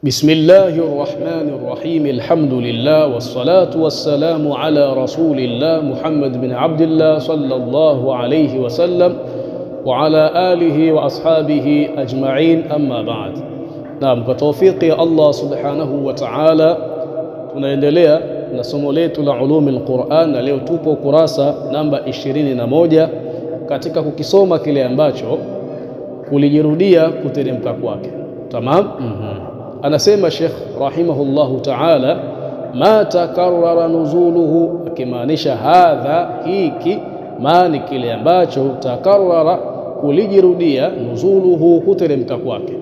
بسم الله الرحمن الرحيم. الحمد لله والصلاة والسلام على رسول الله محمد بن عبد الله صلى الله عليه وسلم وعلى آله وأصحابه أجمعين، أما بعد. نعم، بتوفيق الله سبحانه وتعالى tunaendelea na somo letu la ulumul Qur'an, na leo tupo kurasa namba 21 katika kukisoma kile ambacho kulijirudia kuteremka kwake. Tamam? Anasema Sheikh rahimahullahu ta'ala, ma takarrara nuzuluhu, akimaanisha hadha, hiki, ma ni kile ambacho takarrara, kulijirudia, nuzuluhu, kuteremka kwake.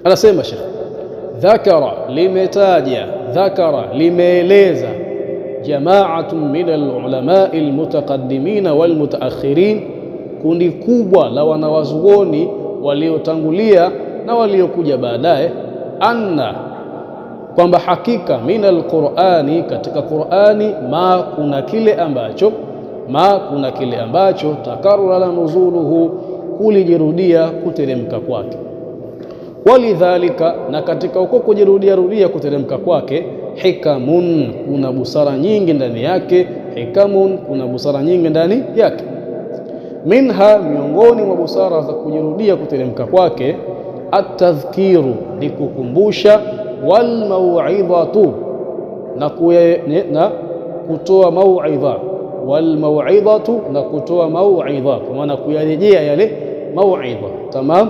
Anasema Sheikh, dhakara, limetaja, dhakara, limeeleza, jama'atun min al-ulama'i al-mutaqaddimin wal-mutaakhirin, kundi kubwa la wanawazuoni waliotangulia na waliokuja baadaye, anna, kwamba hakika, min al-Qur'ani, katika Qur'ani, ma, kuna kile ambacho takarrara nuzuluhu, kulijirudia kuteremka kwake. Walidhalika, na katika uko kujirudia kuteremka kwake, hikamun, kuna busara nyingi ndani yake, hikamun, kuna busara nyingi ndani yake. Minha, miongoni mwa busara za kujirudia kuteremka kwake, at-tadhkiru, ni kukumbusha, wal mau'idhatu, na kutoa mau'idha, wal mau'idhatu, na kutoa mau'idha, kwa maana kuyarejea yale mau'idha. Tamam?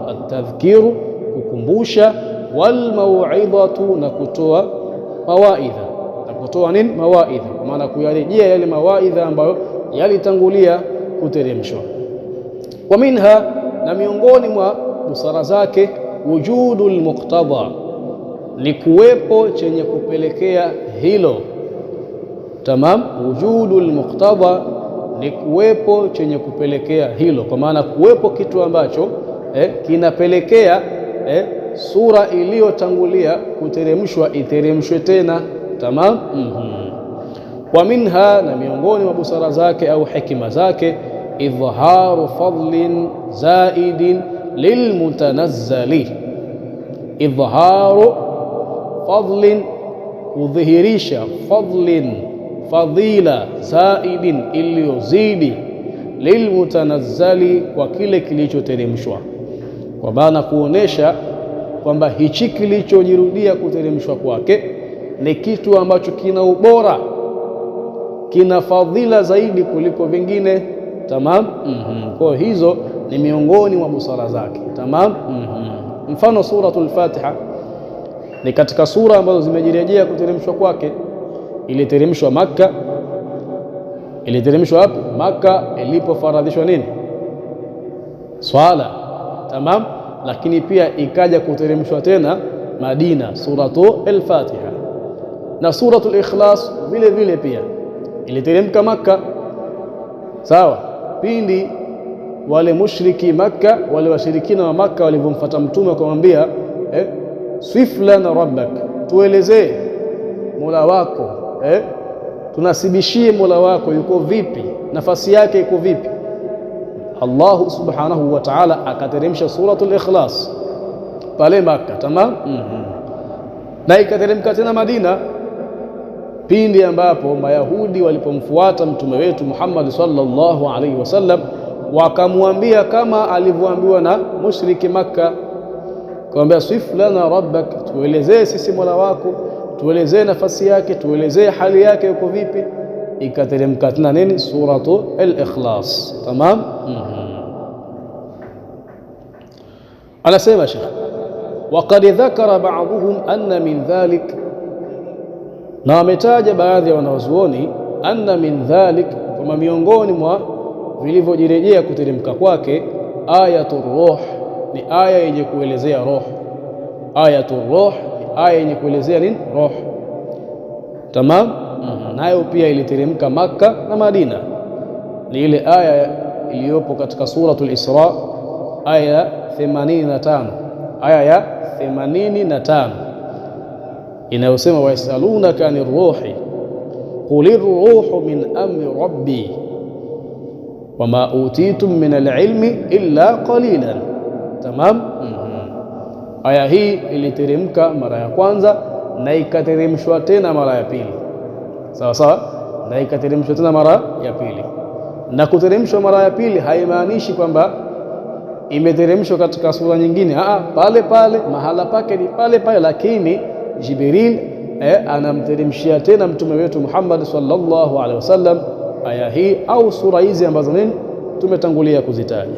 At-tadhkiru, kukumbusha, wal mau'idhatu, na kutoa mawaidha, na kutoa nini? Mawaidha, kwa maana kuyarejea yale mawaidha ambayo yalitangulia kuteremshwa. Wa minha, na miongoni mwa busara zake, wujudul muqtada, ni kuwepo chenye kupelekea hilo. Tamam? Wujudul muqtada, ni kuwepo chenye kupelekea hilo, kwa maana kuwepo kitu ambacho kinapelekea sura iliyotangulia kuteremshwa iteremshwe tena. Tamam? Wa minha, na miongoni mwa busara zake au hekima zake, idhharu fadlin zaidin lilmutanazzali, idhharu fadlin, kudhihirisha, fadlin, fadhila, zaidin, iliyozidi, lilmutanazzali, kwa kile kilichoteremshwa, kwa maana kuonesha kwamba hichi kilichojirudia kuteremshwa kwake ni kitu ambacho kina ubora, kina fadhila zaidi kuliko vingine. Tamam? Kwa hizo ni miongoni mwa busara zake. Tamam? Mfano suratul Fatiha ni katika sura ambazo zimejirejea kuteremshwa kwake. Iliteremshwa Makka. Iliteremshwa hapo Makka ilipofaradhishwa nini? Swala. Tamam? Lakini pia ikaja kuteremshwa tena Madina, suratul Fatiha. Na suratul Ikhlas vile vile pia iliteremka Makka. Sawa? Pindi wale mushriki Makka, wale washirikina wa Makka walivyomfuata mtume wakamwambia, swif lana rabbak, tuelezee Mola wako, tunasibishie Mola wako yuko vipi, nafasi yake iko vipi. Allah subhanahu wa ta'ala akateremsha suratul Ikhlas pale Makka. Tamam? Na ikateremka tena Madina pindi ambapo Mayahudi walipomfuata mtume wetu Muhammad sallallahu alaihi wasallam, wakamwambia kama alivyoambiwa na mushriki Makka, kumwambia swif lana rabbak, tuelezee sisi Mola wako, tuelezee nafasi yake, tuelezee hali yake yuko vipi. Ikateremka tena nini? Suratul Ikhlas. Tamam? Anasema Sheikh, waqad dhakara ba'dhum anna min dhalik, na wametaja baadhi ya wanawazuoni, anna min dhalik, kama miongoni mwa vilivyojirejea kuteremka kwake, ayatul ruh, ni aya yenye kuelezea roho. Ayatul ruh ni aya yenye kuelezea nini? Roho. Tamam? Nayo pia iliteremka Makka na Madina. Ni ile aya iliyopo katika suratul Isra, aya 85, aya ya 85 inayosema, wayasalunaka anir ruhi qulir ruhu min amri rabbi wama utitum min alilmi illa qalilan. Tamam? Aya hii iliteremka mara ya kwanza na ikateremshwa tena mara ya pili, sawa sawa, na ikateremshwa tena mara ya pili. Na kuteremshwa mara ya pili haimaanishi kwamba imeteremshwa katika sura nyingine, pale pale mahala pake ni pale pale, lakini Jibril anamteremshia tena mtume wetu Muhammad sallallahu alaihi wasallam aya hii au sura hizi ambazo nini tumetangulia kuzitaja.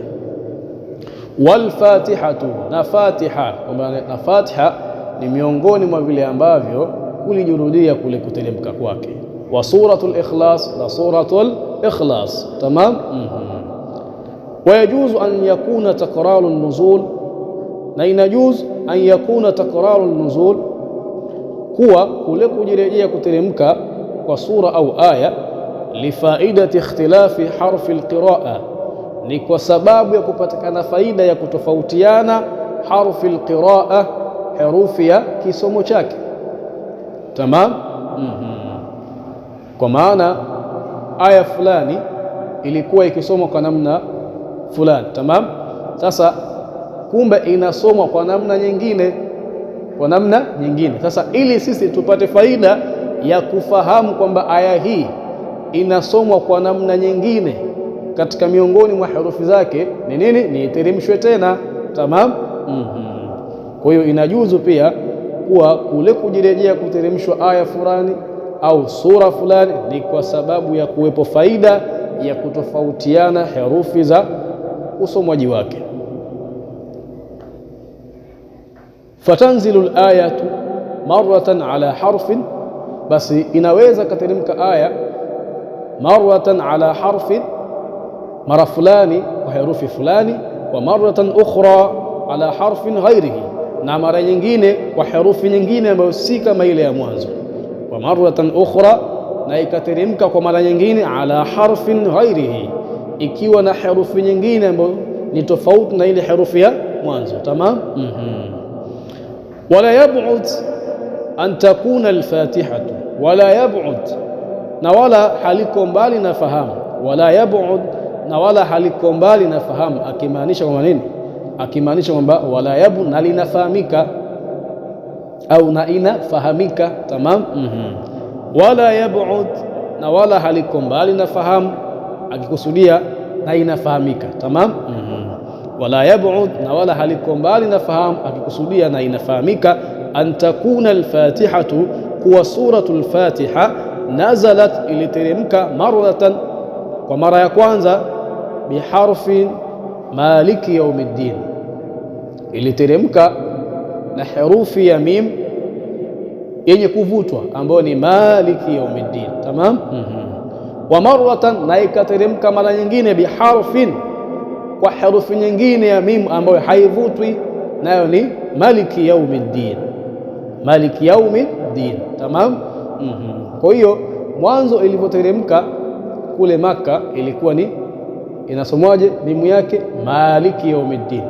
Wal fatihatu, na Fatiha, kwamba na Fatiha ni miongoni mwa vile ambavyo kulijurudia kule kuteremka kwake. Wa suratul ikhlas, na suratul ikhlas, tamam. Wayajuzu an yakuna takraru nuzul, na inajuz an yakuna takraru nuzul, kuwa kule kujirejea kuteremka kwa sura au aya, lifaidati ikhtilafi harfi alqiraa, ni kwa sababu ya kupatikana faida ya kutofautiana harfi alqiraa, herufi ya kisomo chake, tamam. Kwa maana aya fulani ilikuwa ikisomwa kwa namna fulani, tamam. Sasa kumbe inasomwa kwa namna nyingine, kwa namna nyingine. Sasa ili sisi tupate faida ya kufahamu kwamba aya hii inasomwa kwa namna nyingine katika miongoni mwa herufi zake ni nini? Ni iteremshwe tena, tamam. Kwa hiyo inajuzu pia kuwa kule kujirejea kuteremshwa aya fulani au sura fulani ni kwa sababu ya kuwepo faida ya kutofautiana herufi za usomwaji wake. Fatanzilu al-ayatu maratan ala harfin, basi inaweza kateremka aya maratan ala harfin, mara fulani kwa herufi fulani, wa maratan ukhra ala harfin ghairihi, na mara nyingine kwa herufi nyingine ambayo si kama ile ya mwanzo. Wa maratan ukhra, na ikateremka kwa mara nyingine ala harfin ghairihi, ikiwa na herufi nyingine ambayo ni tofauti na ile herufi ya mwanzo, tamam. Wala yab'ud an takuna al-fatihatu, wala yab'ud, na wala haliko mbali na fahamu, wala yab'ud, na wala haliko mbali na fahamu, akimaanisha kwamba nini? Akimaanisha kwamba wala yab'ud, na linafahamika au na inafahamika, tamam. Wala yab'ud, na wala haliko mbali na fahamu, akikusudia na inafahamika, tamam. Wala yab'ud, na wala haliko mbali na fahamu, akikusudia na inafahamika. An takuna al-fatihatu, kuwa suratul Fatiha, nazalat, iliteremka, maratan, kwa mara ya kwanza, biharfin maliki yaumiddin, iliteremka na herufi ya mim yenye kuvutwa ambayo ni maliki yaumiddin, tamam. Wa maratan, na ikateremka mara nyingine, biharfin, kwa herufi nyingine ya mim ambayo haivutwi, nayo ni maliki yaumiddin, maliki yaumiddin, tamam. Kwa hiyo mwanzo ilivyoteremka kule Maka ilikuwa ni inasomwaje? Mimu yake maliki yaumiddin,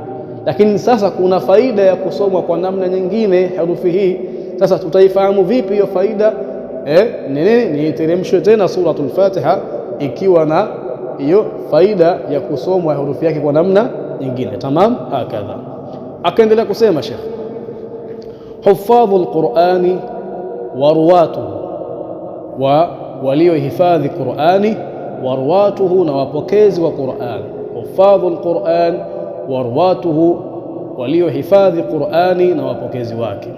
lakini sasa kuna faida ya kusomwa kwa namna nyingine herufi hii. Sasa tutaifahamu vipi hiyo faida? Nini? Ni iteremshwe tena suratul Fatiha ikiwa na hiyo faida ya kusomwa herufi yake kwa namna nyingine, tamam. Hakadha akaendelea kusema Sheikh, huffadhul Qur'ani wa ruwatuhu, wa waliohifadhi Qur'ani, wa ruwatuhu, na wapokezi wa Qur'ani. Huffadhul Qur'an wa ruwatuhu, waliohifadhi Qur'ani na wapokezi wake.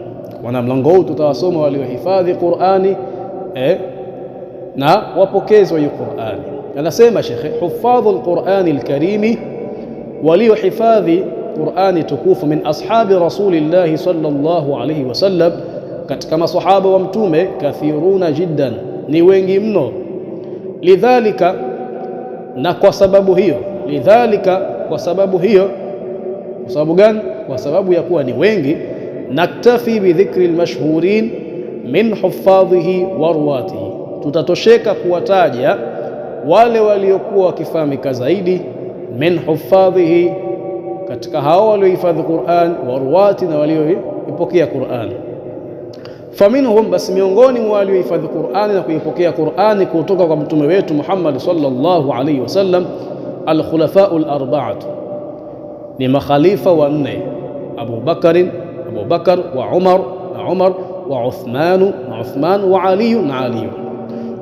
Wana mlango huu tutawasoma waliohifadhi Qur'ani na wapokezi wa Qur'ani. Anasema Sheikh, huffadhul Qur'ani al-karimi, waliohifadhi Qur'ani tukufu, min ashabi rasulillahi sallallahu alayhi wasallam, katika masahaba wa mtume, kathiruna jiddan, ni wengi mno. Lidhalika, na kwa sababu hiyo, lidhalika, kwa sababu hiyo. Kwa sababu gani? Kwa sababu ya kuwa ni wengi. Naktafi bidhikri almashhurin min huffadhihi wa ruwatihi, tutatosheka kuwataja wale waliokuwa wakifahamika zaidi, min huffadhihi, katika hao waliohifadhi Qur'an, wa ruwati, na walioipokea Qur'an. Faminhum, basi miongoni mwa waliohifadhi Qur'ani na kuipokea Qur'ani kutoka kwa mtume wetu Muhammad sallallahu alaihi wasallam, al-khulafa'u al-arba'atu, ni makhalifa wanne: Abu Bakr, Abu Bakar wa Umar na Umar, wa Uthman na Uthman, wa Ali na Ali,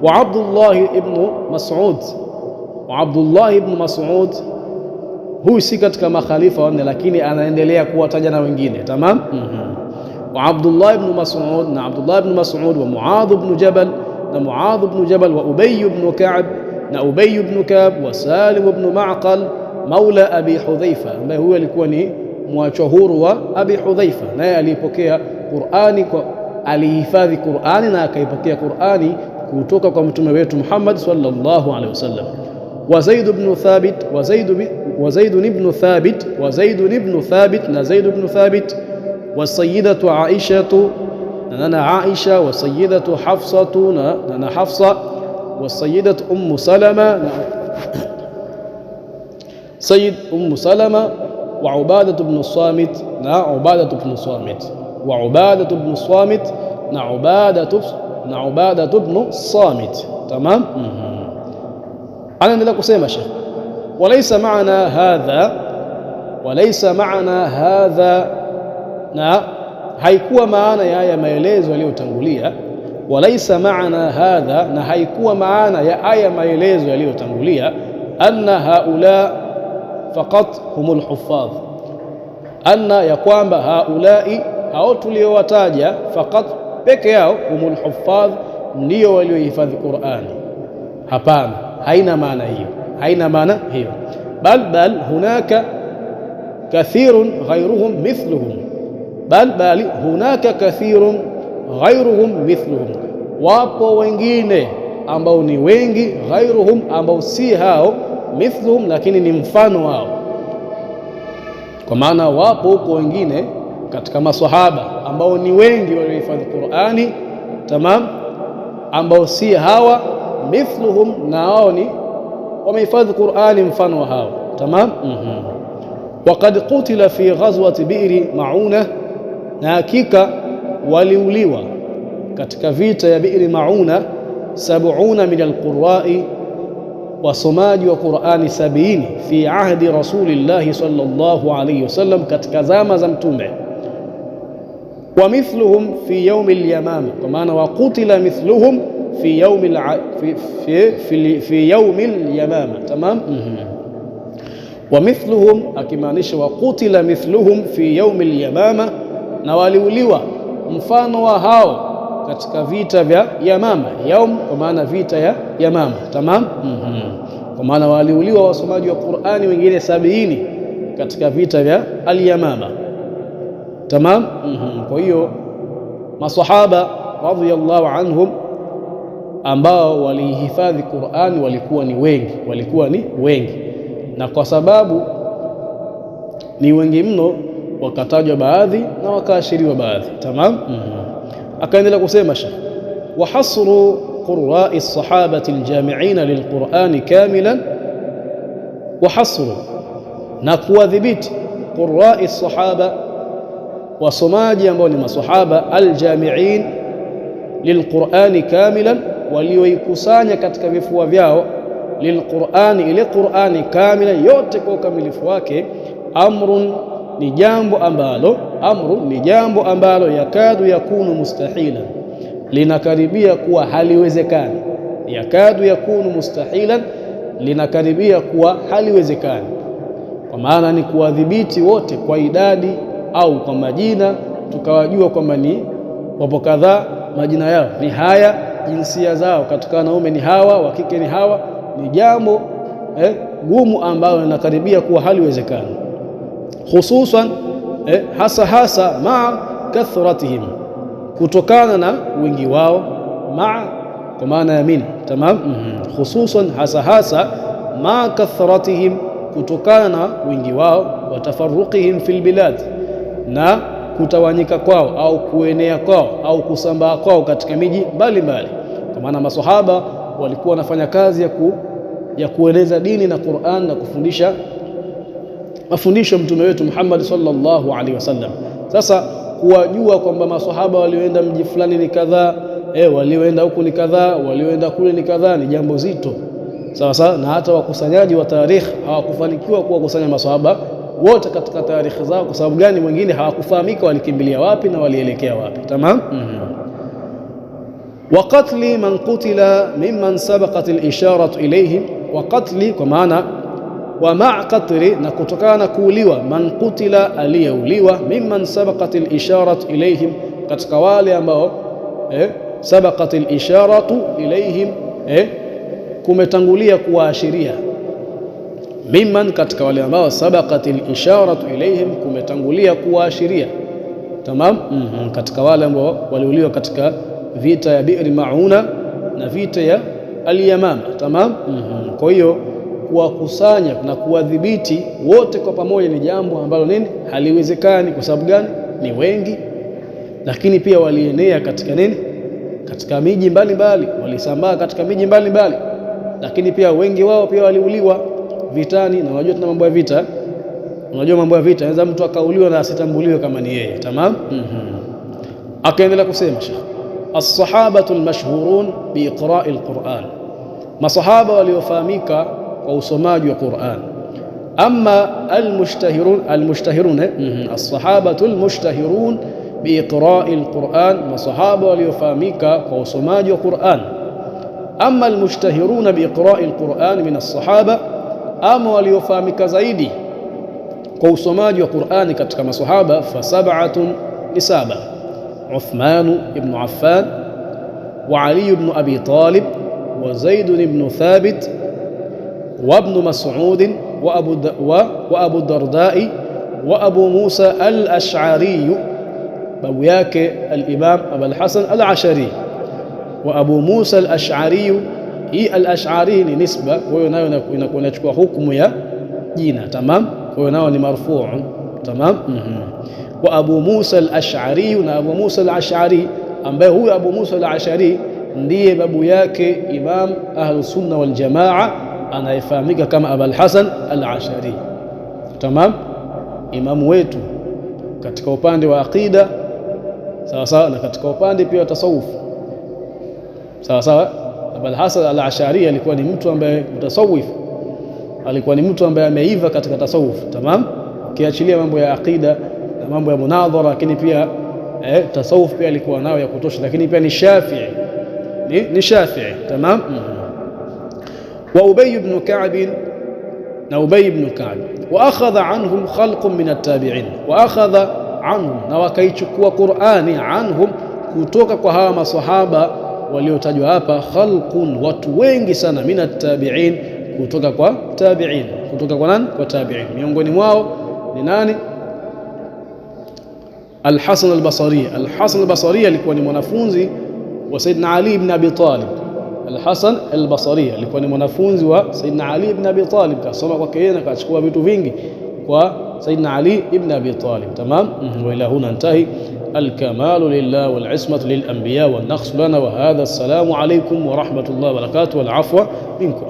wa Abdullah ibn Mas'ud. Wa Abdullah ibn Mas'ud huyu si katika makhalifa wanne, lakini anaendelea kuwataja na wengine. Tamam. Wa Abdullah ibn Mas'ud na Abdullah ibn Mas'ud, wa Muadh ibn Jabal na Muadh ibn Jabal, wa Ubay ibn Ka'b na Ubay ibn Ka'b, wa Salim ibn Ma'qal maula Abi Hudhaifa, ambaye huyo alikuwa ni mwachwa huru wa Abi Hudhaifa, naye alipokea Qur'ani, alihifadhi Qur'ani na akaipokea Qur'ani kutoka kwa mtume wetu Muhammad sallallahu alaihi wasallam. Wa Zaid ibn Thabit na Zaid ibn Thabit, wa sayyidatu Aisha na nana Aisha, wa sayyidatu Hafsa na nana Hafsa, wa sayyidatu Salama na Sayyid Salama, wa Ubadah ibn Samit na Ubadah ibn Samit, wa Ubadah ibn Samit na Ubadah ibn Samit. Tamam. Anaendelea kusema Sheikh, walaysa maana hadha, na haikuwa maana ya haya maelezo yaliyotangulia. Walaysa maana hadha, na haikuwa maana ya haya maelezo yaliyotangulia, anna haula faqat humul huffadh, anna, ya kwamba haulai, hao tuliowataja, faqat, peke yao, humul huffadh, ndio waliohifadhi Qur'ani. Hapana, haina maana hiyo, haina maana hiyo. Bal hunaka kathirun ghayruhum mithluhum, bal hunaka kathirun ghayruhum mithluhum, wapo wengine ambao ni wengi, ghayruhum, ambao si hao, mithluhum, lakini ni mfano wao. Kwa maana wapo huko wengine katika maswahaba ambao ni wengi waliohifadhi Qur'ani, tamam, ambao si hawa, mithluhum, na wao ni wamehifadhi Qur'ani mfano wa hao. Tamam. Waqad qutila fi ghazwati Bi'ri Mauna, na hakika waliuliwa katika vita ya Bi'ri Mauna 70 min alqurra'i, wasomaji wa Qur'ani 70, fi ahdi Rasulillahi sallallahu alayhi wasallam, katika zama za Mtume. Wa mithluhum fi yawmi al-yamama, kwa maana wa qutila mithluhum fi yawmi al-yamama. Tamam. Wa mithluhum, akimaanisha wa qutila mithluhum fi yawmi al-yamama, na waliuliwa mfano wa hao katika vita vya Yamama. Yaum kwa maana vita ya Yamama. Tamam. Kwa maana waliuliwa wasomaji wa Qur'ani wengine 70 katika vita vya al-Yamama. Tamam. Kwa hiyo maswahaba radhiyallahu anhum ambao walihifadhi Qur'ani walikuwa ni wengi, na kwa sababu ni wengi mno wakatajwa baadhi na wakaashiriwa baadhi. Tamam. Akaendelea kusema Sheikh, wa hasru qurra'i as-sahabati al-jami'ina lil-Qur'ani kamilan, wa hasru, na kuwadhibiti qurra'i as-sahaba, wasomaji ambao ni maswahaba, al-jami'in lil-Qur'ani kamilan, walioikusanya katika vifua vyao, lil-Qur'ani, ile Qur'ani kamila yote kwa ukamilifu wake. Amrun, ni jambo ambalo yakadu yakunu mustahilan, linakaribia kuwa haliwezekani. Yakadu yakunu mustahilan, linakaribia kuwa haliwezekani, kwa maana ni kuwadhibiti wote kwa idadi au kwa majina, tukawajua kwamba ni wapo kadhaa, majina yao ni haya, jinsia zao katika wanaume ni hawa, wa kike ni hawa. Ni jambo gumu ambalo linakaribia kuwa haliwezekani, hususan hasa maa kathratihim, kutokana na wingi wao. Maa kwa maana ya min. Tamam. Hususan hasa maa kathratihim, kutokana na wingi wao. Wa tafarruqihim fil bilad, na kutawanyika kwao au kuenea kwao au kusambaa kwao katika miji mbalimbali. Kwa maana maswahaba walikuwa wanafanya kazi ya kueleza dini na Qur'an na kufundisha mafundisho mtume wetu Muhammad sallallahu alaihi wasallam. Sasa kuwajua kwamba maswahaba walioenda mji fulani ni kadhaa, walioenda huku ni kadhaa, walioenda kule ni kadhaa, ni jambo zito. Sawa, na hata wakusanyaji wa tarikh hawakufanikiwa kuwakusanya maswahaba wote katika tarehe zao. Kwa sababu gani? Wengine hawakufahamika walikimbilia wapi na walielekea wapi. Tamam. Wa qatli man qutila mimman sabaqat al-isharatu ilayhim, wa qatli kwa maana wa ma'a qatli, na kutokana na kuuliwa, man qutila, aliyeuliwa, mimman sabaqat al-isharatu ilayhim, katika wale ambao sabaqat al-isharatu ilayhim, kumetangulia kuwaashiria. Mimman, katika wale ambao sabaqat al-isharatu ilayhim, kumetangulia kuwaashiria. Tamam. Katika wale ambao waliuliwa katika vita ya Bi'r Mauna na vita ya Al-Yamama. Tamam. Kwa hiyo kuwakusanya na kuwadhibiti wote kwa pamoja ni jambo ambalo nini, haliwezekani. Kwa sababu gani? Ni wengi, lakini pia walienea katika nini, katika miji mbalimbali, walisambaa katika miji mbalimbali, lakini pia wengi wao pia waliuliwa vitani. Na unajua tuna mambo ya vita, unajua mambo ya vita, anaweza mtu akauliwa na asitambuliwe kama ni yeye. Tamam. Akaendelea kusema Sheikh, as-sahabatu al-mashhurun biiqra'i al-Qur'an, masahaba waliofahamika kwa usomaji wa Qur'an. Amma al-mushtahirun as-sahabatu al-mushtahirun biiqra'i al-Qur'an, masahaba waliofahamika kwa usomaji wa Qur'an. Amma al-mushtahiruna biiqra'i al-Qur'an min as-sahaba, ama waliofahamika zaidi kwa usomaji wa Qur'ani katika masahaba, fa sab'atun, ni saba: Uthman ibn Affan, wa Ali ibn Abi Talib, wa Zaid ibn Thabit, wa ibn Mas'ud, wa Abu Dardai, wa Abu Musa al-Ash'ari, babu yake al-Imam Abu al-Hasan al-Ash'ari. Wa Abu Musa al-Ash'ari, hii al-Ash'ari ni nisba, kwa hiyo nayo inachukua hukumu ya jina. Tamam. Kwa hiyo nao ni marfuu. Tamam. Wa Abu Musa al-Ash'ari, na Abu Musa al-Ash'ari ambaye huyu Abu Musa al-Ash'ari ndiye babu yake Imam Ahlus Sunna wal Jamaa anayefahamika kama Abu al-Hasan al-Ash'ari. Tamam. Imamu wetu katika upande wa aqida, sawa sawa, na katika upande pia wa tasawuf, sawa sawa. Abu al-Hasan al-Ash'ari alikuwa ni mtu ambaye mutasawif, alikuwa ni mtu ambaye ameiva katika tasawuf. Tamam. Kiachilia mambo ya aqida na mambo ya munadhara, lakini pia tasawuf pia alikuwa nao ya kutosha, lakini pia ni Shafi'i, ni Shafi'i. Tamam. Wa Ubay ibn Ka'b, na Ubay ibn Ka'b, wa akhadha anhum khalqun min at-tabi'in, wa akhadha anhum, na wakaichukua Qur'ani, anhum, kutoka kwa hawa maswahaba waliotajwa hapa, khalqun, watu wengi sana, min at-tabi'in, kutoka kwa tabi'in. Kutoka kwa nani? Kwa tabi'in. Miongoni mwao ni nani? Al-Hasan al-Basri. Al-Hasan al-Basri alikuwa ni mwanafunzi wa Sayyidina Ali ibn Abi Talib. Al-Hasan al-Basri alikuwa ni mwanafunzi wa Sayyidina Ali ibn Abi Talib, kasoma kwake yeye na kachukua vitu vingi kwa Sayyidina Ali ibn Abi Talib. Tamam. Wa ila huna intahi. الكمال لله والعصمة للأنبياء والنقص لنا. وهذا السلام عليكم ورحمة الله وبركاته والعفو منكم.